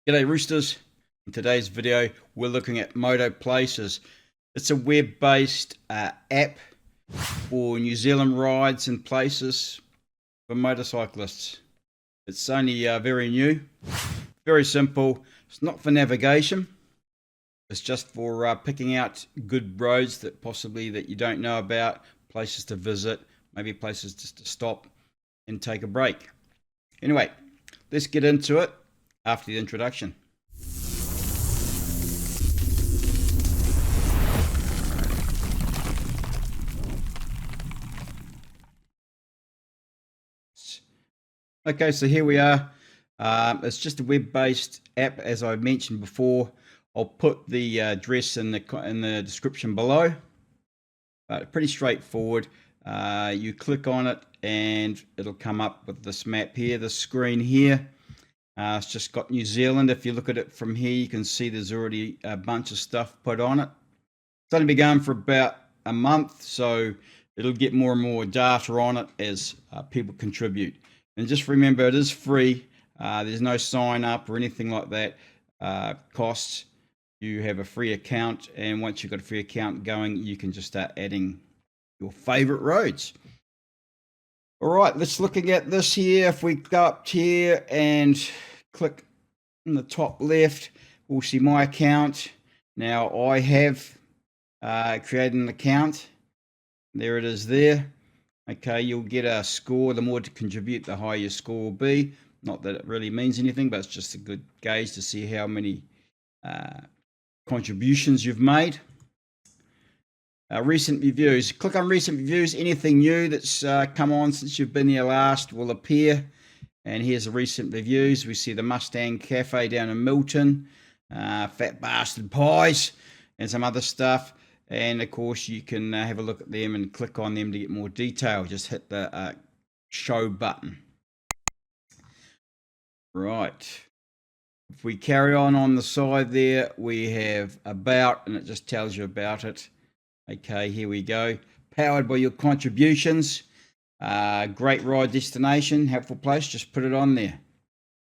G'day Roosters. In today's video we're looking at Moto Places. It's a web-based app for New Zealand rides and places for motorcyclists. It's only very new, very simple. It's not for navigation. It's just for picking out good roads that possibly that you don't know about, places to visit, maybe places just to stop and take a break. Anyway, let's get into it after the introduction. Okay, so here we are. It's just a web-based app, as I mentioned before. I'll put the address in the description below. Pretty straightforward. You click on it and it'll come up with this map here, the screen here. It's just got New Zealand. If you look at it from here, you can see there's already a bunch of stuff put on it. It's only been going for about a month, so it'll get more and more data on it as people contribute. And just remember, it is free. There's no sign up or anything like that. Costs. You have a free account, and once you've got a free account going, you can just start adding your favorite roads. All right, let's looking at this here. If we go up here and click in the top left, we'll see my account. Now I have created an account. There it is there. Okay, you'll get a score. The more to contribute, the higher your score will be. Not that it really means anything, but it's just a good gauge to see how many contributions you've made. Recent reviews. Click on recent reviews. Anything new that's come on since you've been here last will appear. And here's the recent reviews. We see the Mustang Cafe down in Milton, Fat Bastard Pies, and some other stuff. And of course, you can have a look at them and click on them to get more detail. Just hit the show button. Right. If we carry on the side there, we have about, and it just tells you about it. Okay, here we go. Powered by your contributions. Great ride destination, helpful place, just put it on there.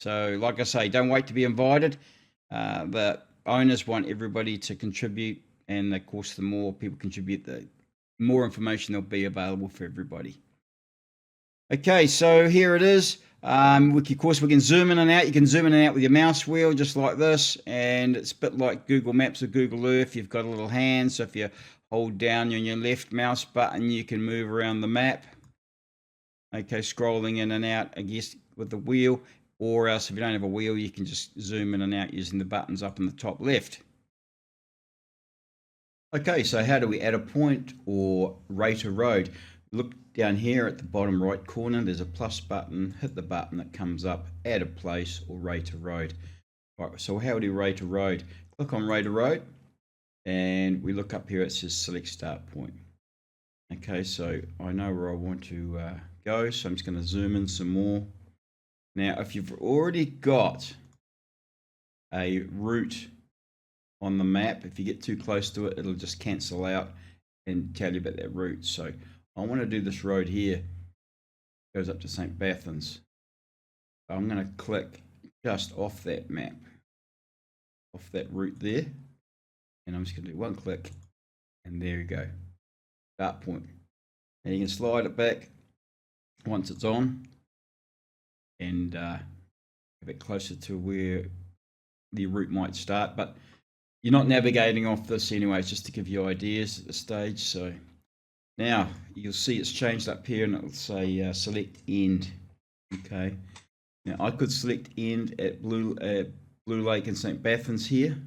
So like I say, don't wait to be invited. The owners want everybody to contribute, and of course the more people contribute, the more information there'll be available for everybody. Okay, so here it is. Of course, we can zoom in and out. You can zoom in and out with your mouse wheel, just like this. And it's a bit like Google Maps or Google Earth. You've got a little hand, so if you hold down on your left mouse button, you can move around the map. Okay, scrolling in and out, I guess, with the wheel. Or else, if you don't have a wheel, you can just zoom in and out using the buttons up in the top left. Okay, so how do we add a point or rate a road? Look down here at the bottom right corner, there's a plus button. Hit the button that comes up, add a place or rate a road. All right, so how do you rate a road? Click on rate a road, and we look up here, it says select start point. Okay, so I know where I want to go, so I'm just going to zoom in some more. Now, if you've already got a route on the map, if you get too close to it, it'll just cancel out and tell you about that route. So I want to do this road here. It goes up to St. Bathans. So I'm going to click just off that map, off that route there, and I'm just going to do one click, and there you go, start point. Now you can slide it back once it's on, and have it closer to where the route might start. But you're not navigating off this anyway, it's just to give you ideas at this stage. So now you'll see it's changed up here, and it'll say select end. Okay, now I could select end at Blue Lake and St. Bathans here,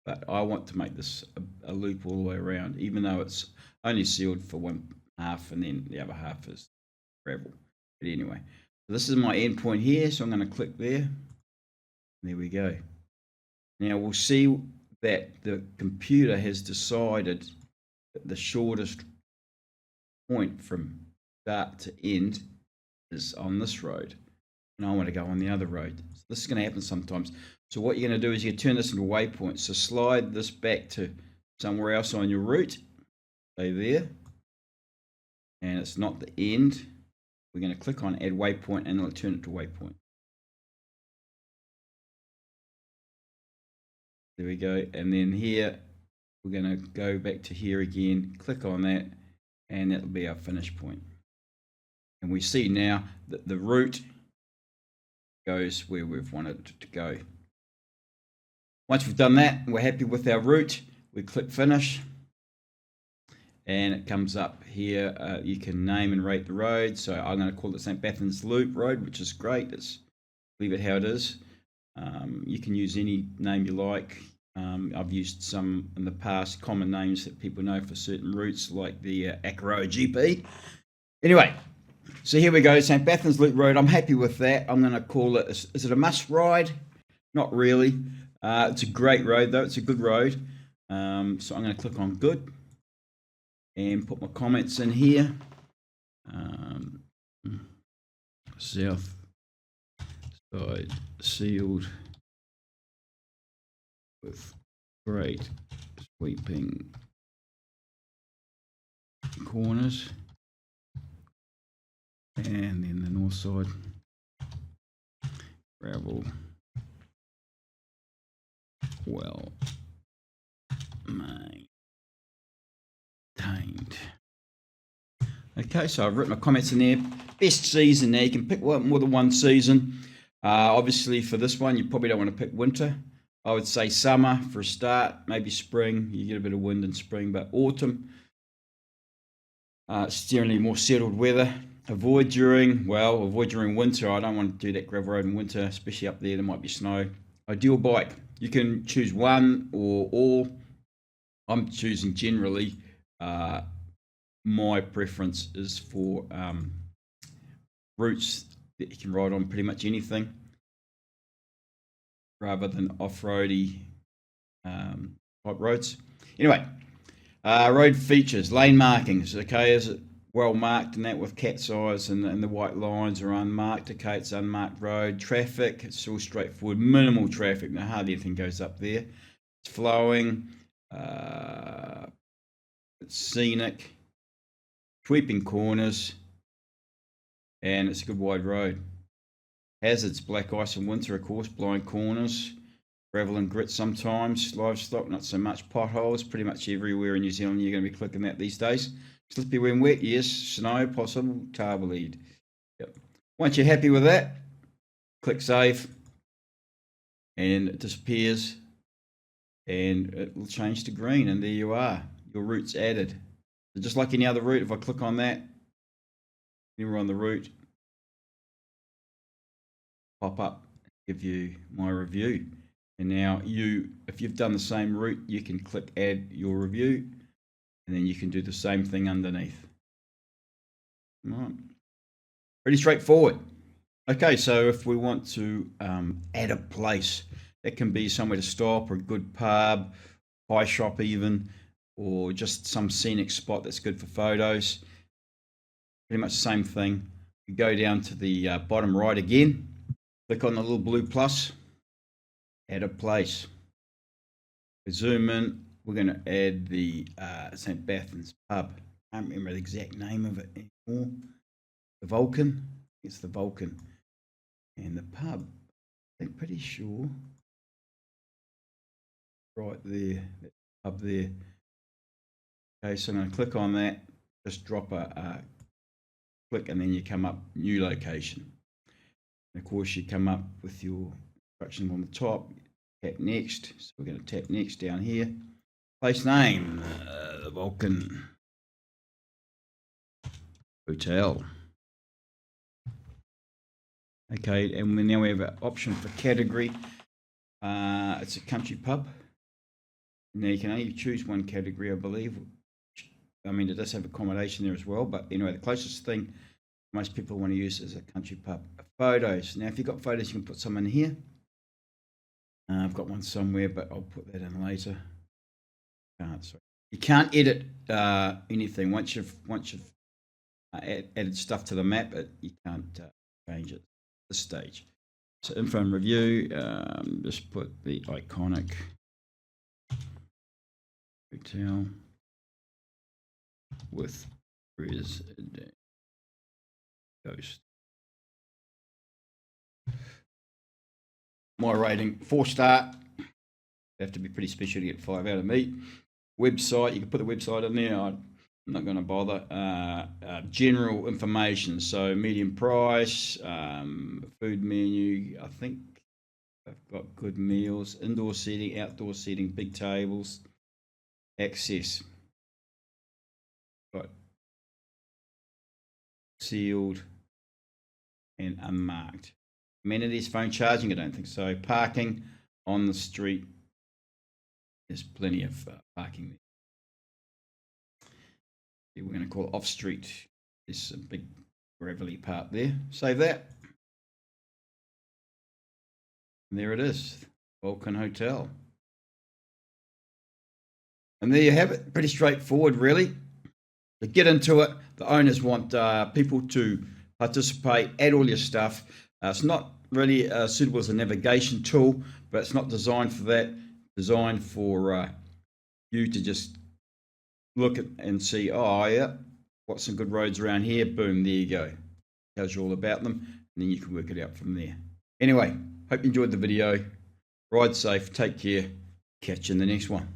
but I want to make this a loop all the way around, even though it's only sealed for one half and then the other half is gravel. But anyway, so this is my end point here, so I'm going to click there. There we go. Now we'll see that the computer has decided that the shortest point from start to end is on this road, and I want to go on the other road. So this is going to happen sometimes. So what you're going to do is you turn this into waypoints. So slide this back to somewhere else on your route. Stay there, and it's not the end. We're going to click on add waypoint, and it'll turn it to waypoint. There we go. And then here, we're going to go back to here again, click on that, and that'll be our finish point. And we see now that the route goes where we've wanted it to go. Once we've done that, we're happy with our route, we click finish, and it comes up here. You can name and rate the road. So I'm going to call it St. Bathans Loop Road, which is great. Leave it how it is. You can use any name you like. I've used some in the past, common names that people know for certain routes, like the Acro GP. Anyway, so here we go, St. Bathans Loop Road. I'm happy with that. I'm going to call it, is it a must ride? Not really. It's a great road though. It's a good road. So I'm going to click on good and put my comments in here. South side sealed with great sweeping corners, and then the north side gravel well maintained. Okay, so I've written my comments in there. Best season now, you can pick more than one season. Obviously for this one you probably don't want to pick winter. I would say summer for a start, maybe spring. You get a bit of wind in spring, but autumn, it's generally more settled weather. Avoid during winter. I don't want to do that gravel road in winter, especially up there might be snow. Ideal bike, you can choose one or all. I'm choosing generally, my preference is for routes that you can ride on pretty much anything, rather than off-roady type roads. Anyway, road features, lane markings. Okay, is it well marked and that with cat's eyes and the white lines are unmarked? Okay, it's unmarked road. Traffic, it's all straightforward, minimal traffic. Now hardly anything goes up there. It's flowing. It's scenic. Sweeping corners, and it's a good wide road. Hazards, black ice in winter, of course, blind corners, gravel and grit sometimes, livestock, not so much, potholes, pretty much everywhere in New Zealand you're going to be clicking that these days. Slippy when wet, yes, snow, possible, tarbleed. Yep. Once you're happy with that, click save, and it disappears, and it will change to green, and there you are, your route's added. So just like any other route, if I click on that, anywhere on the route, pop up, give you my review. And now if you've done the same route, you can click add your review, and then you can do the same thing underneath. All right. Pretty straightforward. Okay, so if we want to add a place, that can be somewhere to stop, or a good pub, pie shop even, or just some scenic spot that's good for photos. Pretty much the same thing. You go down to the bottom right again, click on the little blue plus, add a place. We zoom in, we're going to add the St. Bathans pub. I can't remember the exact name of it anymore. The Vulcan? It's the Vulcan. And the pub, I'm pretty sure, right there, that pub there. Okay, so I'm going to click on that, just drop a click, and then you come up new location. And of course you come up with your instructions on the top, tap next. So we're going to tap next down here. Place name, the Vulcan Hotel. Okay, and now we have an option for category. It's a country pub. Now you can only choose one category, I believe. I mean, it does have accommodation there as well, but anyway, the closest thing most people want to use is a country pub. Photos. Now, if you've got photos, you can put some in here. I've got one somewhere, but I'll put that in later. Sorry. You can't edit anything once you've added stuff to the map. You can't change it at this stage. So info and review. Just put the iconic hotel with resident ghost. My rating 4-star. have to be pretty special to get 5 out of me. Website, you can put the website in there. I'm not going to bother. General information, so medium price, food menu. I think I've got good meals, indoor seating, outdoor seating, big tables, access. Got sealed and unmarked. Amenities, phone charging, I don't think so. Parking on the street. There's plenty of parking there. We're going to call it off street. There's a big gravelly part there. Save that. And there it is, Vulcan Hotel. And there you have it. Pretty straightforward, really. To get into it, the owners want people to participate, add all your stuff. It's not really suitable as a navigation tool, but it's not designed for that. Designed for you to just look at and see, oh yeah, what's some good roads around here? Boom, there you go. Tells you all about them, and then you can work it out from there. Anyway, hope you enjoyed the video. Ride safe, take care, catch you in the next one.